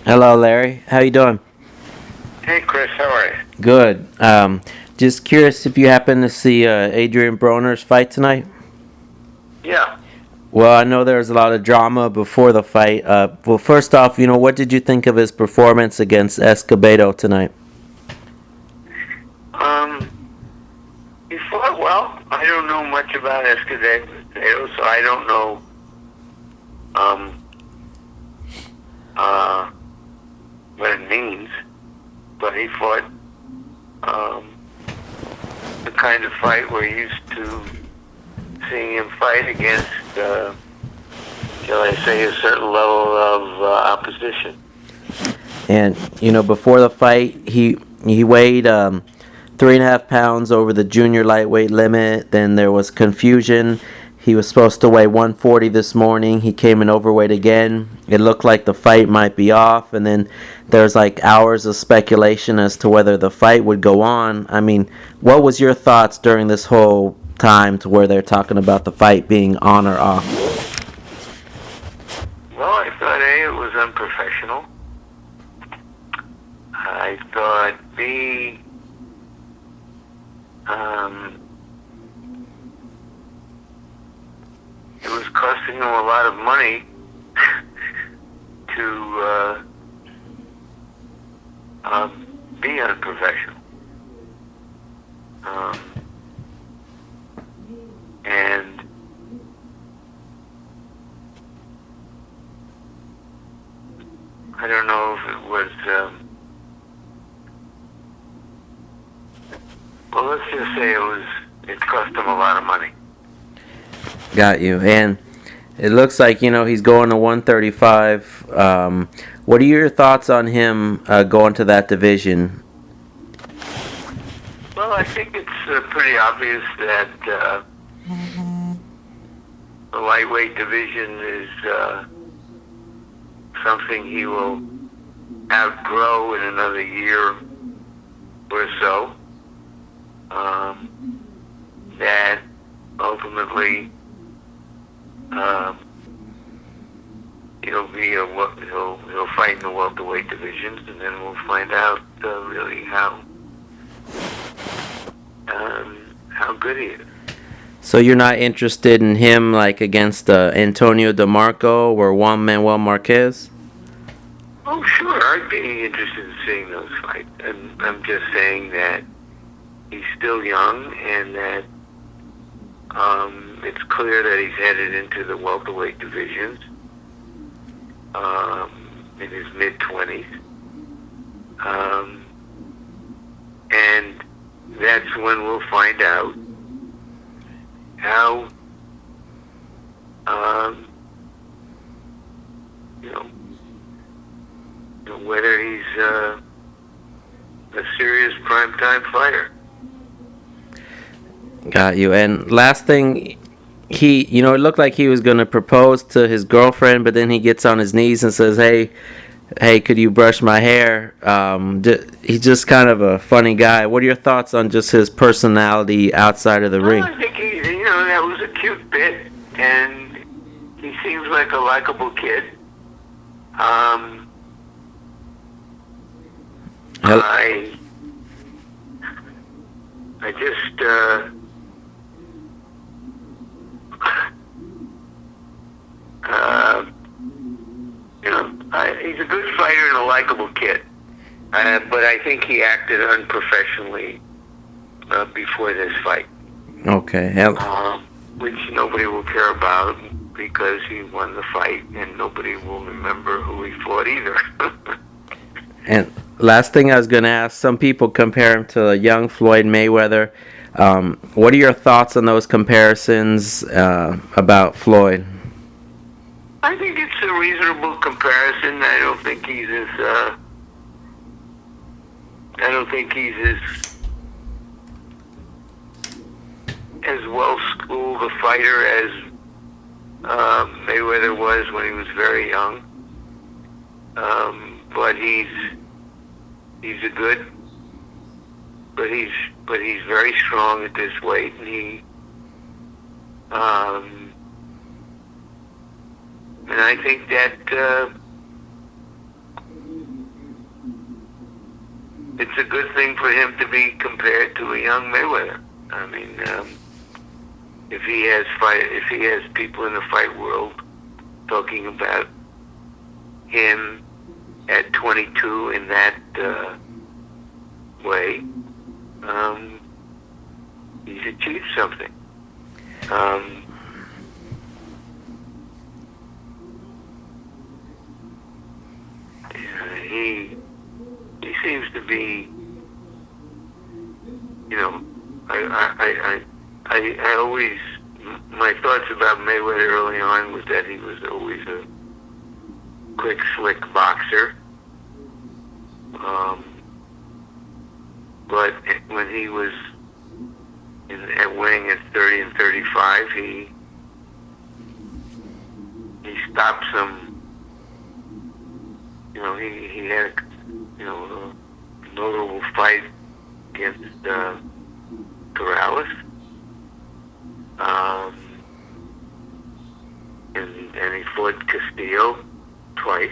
Hello, Larry. How you doing? Hey, Chris, how are you? Good. Just curious if you happen to see Adrien Broner's fight tonight. Yeah. Well, I know there was a lot of drama before the fight. Well, first off, what did you think of his performance against Escobedo tonight? Um, he fought well. I don't know much about Escobedo, so I don't know um uh what it means. But he fought um the kind of fight we're used to seeing him fight against, shall I say, a certain level of opposition. And before the fight, he weighed 3.5 pounds over the junior lightweight limit. Then there was confusion. He was supposed to weigh 140 this morning. He came in overweight again. It looked like the fight might be off, and then there's like hours of speculation as to whether the fight would go on. I mean, what was your thoughts during this whole time to where they're talking about the fight being on or off? Well, I thought A, it was unprofessional. I thought B, um, it was costing him a lot of money to be unprofessional. Um, and I don't know if it was, well, let's just say it cost him a lot of money. Got you. And it looks like he's going to 135. What are your thoughts on him going to that division? Well, I think it's pretty obvious that the lightweight division is something he will outgrow in another year or so. That ultimately he'll fight in the welterweight divisions, and then we'll find out really how good he is. So you're not interested in him like against Antonio DeMarco or Juan Manuel Marquez? Oh, sure, I'd be interested in seeing those fights. And I'm just saying that he's still young, and that it's clear that he's headed into the welterweight divisions in his mid-20s. And that's when we'll find out how, you know, whether he's a serious primetime fighter. Got you. And last thing, it looked like he was going to propose to his girlfriend, but then he gets on his knees and says, hey, could you brush my hair? He's just kind of a funny guy. What are your thoughts on just his personality outside of the ring? I think that was a cute bit, and he seems like a likable kid. I just, he's a good fighter and a likable kid. But I think he acted unprofessionally before this fight. Okay. Which nobody will care about because he won the fight, and nobody will remember who he fought either. And last thing I was going to ask, some people compare him to a young Floyd Mayweather. What are your thoughts on those comparisons about Floyd? I think it's a reasonable comparison. I don't think he's as well schooled a fighter as Mayweather was when he was very young. But he's a good, but he's very strong at this weight, and and I think that it's a good thing for him to be compared to a young Mayweather. I mean, if he has people in the fight world talking about him at 22 in that way, he's achieved something. He seems to be, you know, I always, my thoughts about Mayweather early on was that he was always a quick, slick boxer. But when he was at weighing at 30 and 35, he stopped some. You know, he had a notable fight against Corrales, and he fought Castillo twice.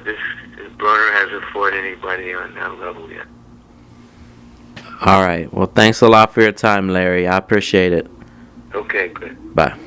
This Broner hasn't fought anybody on that level yet. All right. Well, thanks a lot for your time, Larry. I appreciate it. Okay, good. Bye.